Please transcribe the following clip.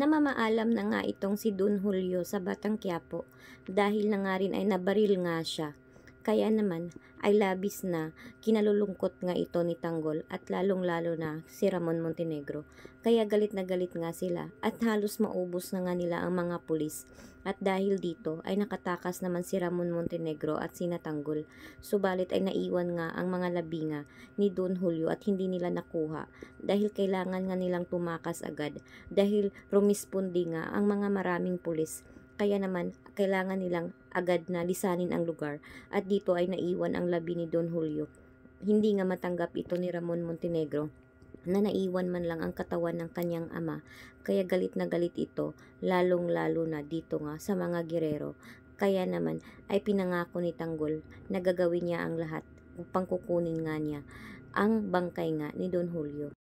Namamaalam na nga itong si Don Julio sa Batang Quiapo dahil na nga rin ay nabaril nga siya. Kaya naman ay labis na kinalulungkot nga ito ni Tanggol at lalong-lalo na si Ramon Montenegro. Kaya galit na galit nga sila at halos maubos na nga nila ang mga pulis. At dahil dito ay nakatakas naman si Ramon Montenegro at sina Tanggol. Subalit ay naiwan nga ang mga labinga ni Don Julio at hindi nila nakuha dahil kailangan nga nilang tumakas agad dahil rumispondi nga ang mga maraming pulis. Kaya naman, kailangan nilang agad na lisanin ang lugar at dito ay naiwan ang labi ni Don Julio. Hindi nga matanggap ito ni Ramon Montenegro na naiwan man lang ang katawan ng kanyang ama. Kaya galit na galit ito, lalong-lalo na dito nga sa mga girero. Kaya naman ay pinangako ni Tanggol na gagawin niya ang lahat upang kukunin nga niya ang bangkay nga ni Don Julio.